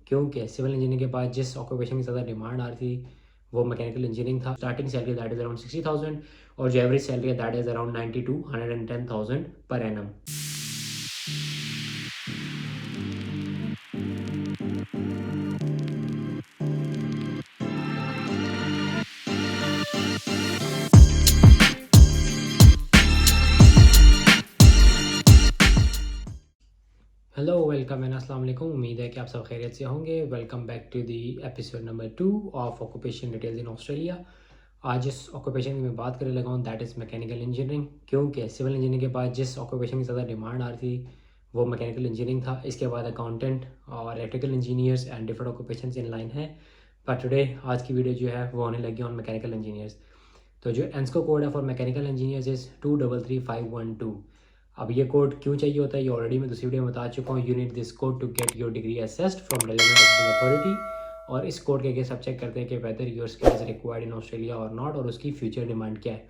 क्योंकि civil engineering के बाद जिस ऑक्यूपेशन की ज़्यादा डिमांड आ रही थी वो मैकेनिकल इंजीनियरिंग था। Starting salary that is around 60,000 और जो एवरेज सैलरी है that is around 90 to 110,000 per annum. Hello welcome and अस्सलाम वालेकुम। उम्मीद है कि आप सब खैरियत से होंगे। Welcome back to the episode number 2 of occupation details in Australia. आज जिस ऑक्यूपेशन की मैं बात करने लगा हूँ दैट इज़ मैकेनिकल इंजीनियरिंग। क्योंकि सिविल इंजीनियरिंग के बाद जिस ऑक्यूपेशन की ज़्यादा डिमांड आ रही थी वो मैकेनिकल इंजीनियरिंग था। इसके बाद अकाउंटेंट और electrical engineers and different occupation in line है। बट टुडे आज की वीडियो जो है वो होने लगी ऑन मैकेनिकल इंजीनियर्स। तो जो एंस्को कोड है फॉर मैकेनिकल इंजीनियर्स इज़ 233512। अब ये कोड क्यों चाहिए होता है ये ऑलरेडी मैं दूसरी वीडियो में बता चुका हूँ। You need this code to get your degree assessed from relevant authority. और इस कोड के अगेंस्ट आप चेक करते हैं कि weather your skill is required in Australia और नॉट, और उसकी फ्यूचर डिमांड क्या है।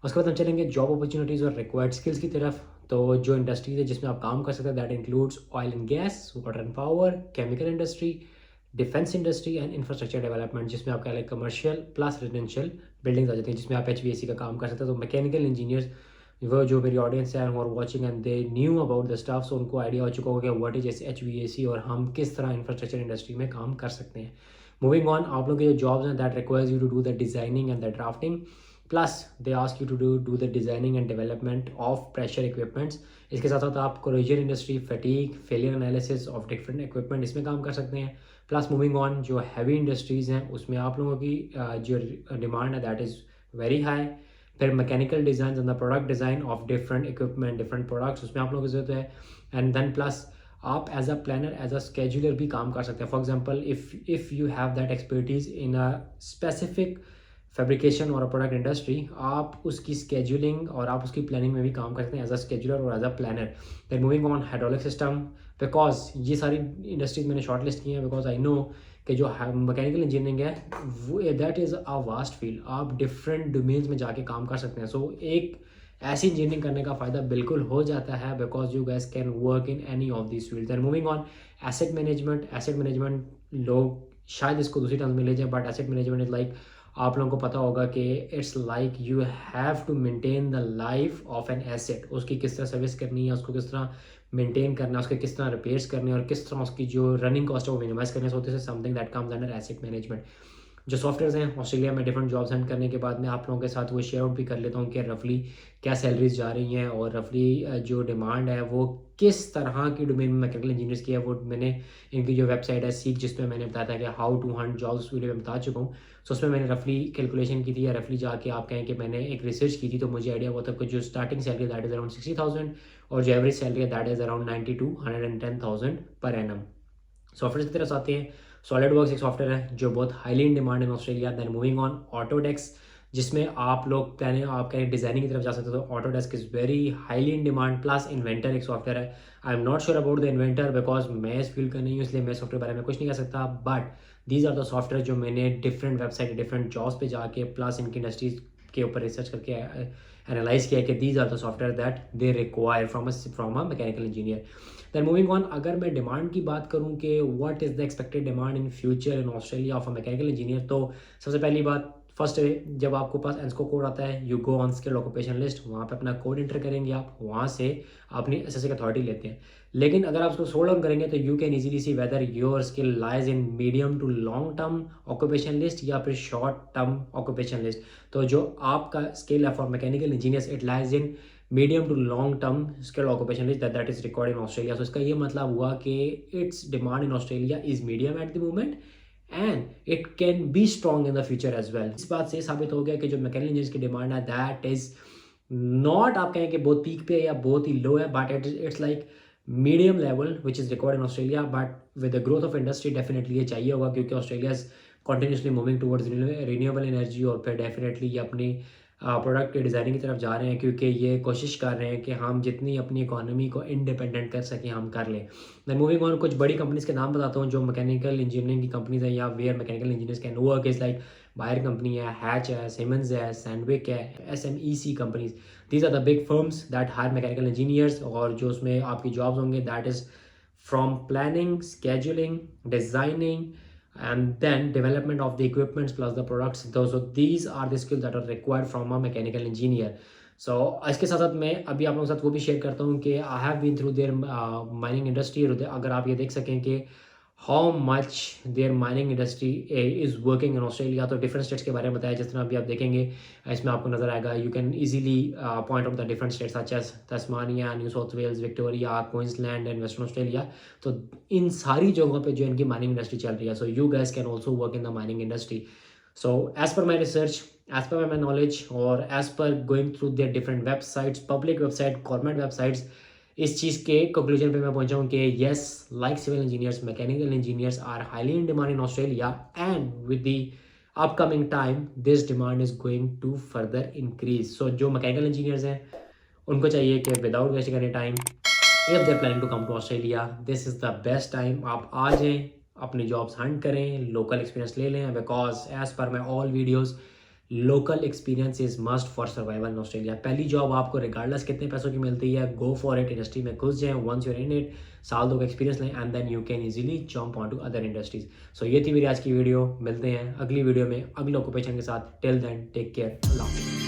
उसके बाद हम चलेंगे जॉब अपॉर्चुनिटीज़ और रिक्वायर्ड स्किल्स की तरफ। तो जो इंडस्ट्रीज है जिसमें आप काम कर सकते हैं that includes oil and gas, water and power, chemical industry, defence industry and infrastructure development, जिसमें आपका like commercial plus residential buildings आ जाती हैं, जिसमें आप HVAC का काम कर सकते हैं। तो मैकेनिकल इंजीनियर्स वो जो मेरी ऑडियंस है who are watching and they knew about the staff, so उनको आइडिया हो चुका होगा कि व्हाट इज HVAC और हम किस तरह इंफ्रास्ट्रक्चर इंडस्ट्री में काम कर सकते हैं। मूविंग ऑन, आप लोग के जो जॉब्स हैं that requires you to do the designing and the drafting, plus they ask you to do the designing and development of pressure equipments. इसके साथ साथ आप corrosion industry, fatigue, failure analysis of different equipment इसमें काम कर सकते हैं। Plus moving on, जो हैवी इंडस्ट्रीज़ हैं उसमें आप लोगों की जो डिमांड है दैट इज़ वेरी हाई। फिर mechanical design and the product design of different equipment, different products, उसमें आप लोगों की ज़रूरत है। एंड देन प्लस आप as a planner, as a scheduler भी काम कर सकते हैं। For example if you have that expertise in a specific fabrication और प्रोडक्ट इंडस्ट्री, आप उसकी स्केड्यूलिंग और आप उसकी प्लानिंग में भी काम कर सकते हैं एज अ स्केड्यूलर और as a planner. Then moving on, hydraulic system, because ये सारी इंडस्ट्रीज मैंने शॉर्ट लिस्ट की हैं बिकॉज आई नो कि जो मैकेनिकल इंजीनियरिंग है वो that is a vast field, आप डिफरेंट डोमेन्स में जाके काम कर सकते हैं। सो एक ऐसी इंजीनियरिंग करने का फ़ायदा बिल्कुल हो जाता है because you guys can work in any of this field. And moving on, asset management लोग शायद इसको दूसरी टर्म्स में ले जाए, but asset management is like, आप लोगों को पता होगा कि it's like you have to maintain the life of an asset. उसकी किस तरह सर्विस करनी है, उसको किस तरह मेंटेन करना है, उसके किस तरह रिपेयर्स करने और किस तरह उसकी जो रनिंग कॉस्ट है वो मिनिमाइज करने से होती है। Something that comes under asset management. जो सॉफ्टवेयर हैं ऑस्ट्रेलिया में डिफरेंट जॉब्स हंट करने के बाद मैं आप लोगों के साथ वो शेयर आउट भी कर लेता हूँ कि रफली क्या सैलरीज जा रही हैं और रफली जो डिमांड है वो किस तरह की डोमेन में मैकेनिकल इंजीनियर्स की है। वो मैंने इनकी जो वेबसाइट है सीख, जिसमें मैंने बताया था कि how to hunt jobs video में बता चुका हूँ। सो उसमें मैंने रफली कैलकुलेशन की थी, या रफली जाके आप कहें कि मैंने एक रिसर्च की थी, तो मुझे आइडिया हुआ था कि जो starting salary that is around 60,000 और जो एवरेज सैलरी है that is around 90 to 110,000 per annum. Software की तरफ आते हैं। सॉलिड वर्क्स एक सॉफ्टवेयर है जो बहुत highly in demand in Australia. Then moving on, Autodesk, जिसमें आप लोग प्लानिंग आप कहें डिजाइनिंग की तरफ जा सकते हो तो Autodesk is very highly in demand. Plus inventor एक सॉफ्टवेयर है। I am not sure about the inventor because मैं इस फील्ड का नहीं हूँ, इसलिए मैं सॉफ्टवेयर बारे में कुछ नहीं कह सकता, but these are the software जो मैंने डिफरेंट वेबसाइट, डिफरेंट जॉब्स पे जाके प्लस इनकी इंडस्ट्रीज के ऊपर रिसर्च करके एनालाइज किया कि these are the software that they require from a mechanical engineer. Then moving on, अगर मैं डिमांड की बात करूं कि what is the expected demand in future in Australia of a mechanical engineer, तो सबसे पहली बात फर्स्ट है, जब आपको पास एंस्को कोड आता है you go on skilled occupation list, वहाँ पे अपना कोड एंटर करेंगे, आप वहाँ से अपनी एसएससी अथॉरिटी लेते हैं। लेकिन अगर आप उसको सोल्व डाउन करेंगे तो you can easily see whether your skill lies in medium to long term occupation list या फिर शॉर्ट टर्म ऑक्यूपेशन लिस्ट। तो जो आपका स्किल है for mechanical engineers it lies in medium to long term skilled occupation list that is record in Australia. So इसका ये मतलब हुआ कि it's demand in Australia is medium at the moment and it can be strong in the future as well. इस बात से साबित हो गया कि जो मैकेनिकल इंजीनियर्स की डिमांड है दैट इज नॉट, आप कहें कि बहुत पीक पे है या बहुत ही लो है, but it's like medium level which is record in Australia. But with the growth of industry definitely ये चाहिए होगा क्योंकि Australia is continuously moving towards renewable energy और फिर डेफिनेटली ये अपनी प्रोडक्ट के डिज़ाइनिंग की तरफ जा रहे हैं क्योंकि ये कोशिश कर रहे हैं कि हम जितनी अपनी इकोनॉमी को इंडिपेंडेंट कर सकें हम कर लें। देन मूविंग ऑन, कुछ बड़ी कंपनीज के नाम बताता हूँ जो मैकेनिकल इंजीनियरिंग की कंपनीज है या where mechanical engineers can work, is like Bayer company है, हैच है, सिमंस है, सैंडविक है, SMEC companies. These are the big firms that hire mechanical engineers और जो उसमें आपकी जॉब्स होंगे that is from planning, scheduling, designing, and then development of the equipments plus the products. So these are the skills that are required from a mechanical engineer. So इसके साथ साथ मैं अभी आप लोगों के साथ वो भी शेयर करता हूँ कि I have been through their mining industry. अगर आप ये देख सकें कि how much their mining industry is working in Australia, तो डिफरेंट स्टेट्स के बारे में बताया। जिस तरह अभी आप देखेंगे इसमें आपको नजर आएगा, you can easily point out the different states such as Tasmania, New South Wales, Victoria, Queensland and Western Australia. तो इन सारी जगहों पे जो इनकी माइनिंग इंडस्ट्री चल रही है, so you guys can also work in the mining industry. So as per my research, as per my knowledge, or as per going through their different websites, public website, government websites, इस चीज़ के conclusion पे मैं पहुंचा हूँ कि yes, like civil engineers, mechanical engineers are highly in demand in Australia, and with the upcoming time, this demand is going to further increase. So जो mechanical engineers हैं उनको चाहिए कि without wasting any time, if they're planning to come to Australia, this is the best time. आप आ जाएं, अपनी jobs hunt करें, लोकल एक्सपीरियंस ले लें, because as per my all videos local experience is must for survival in Australia. पहली job आपको regardless कितने पैसों की मिलती है, गो फॉर इट, इंडस्ट्री में घुस जाएं, वंस यूर इन इट, साल दो का एक्सपीरियंस लें, and then you can easily jump on to other industries. So ये थी मेरी आज की वीडियो। मिलते हैं अगली वीडियो में अगले ऑक्यूपेशन के साथ। टिल देन टेक केयर, अल्लाह हाफ़िज़।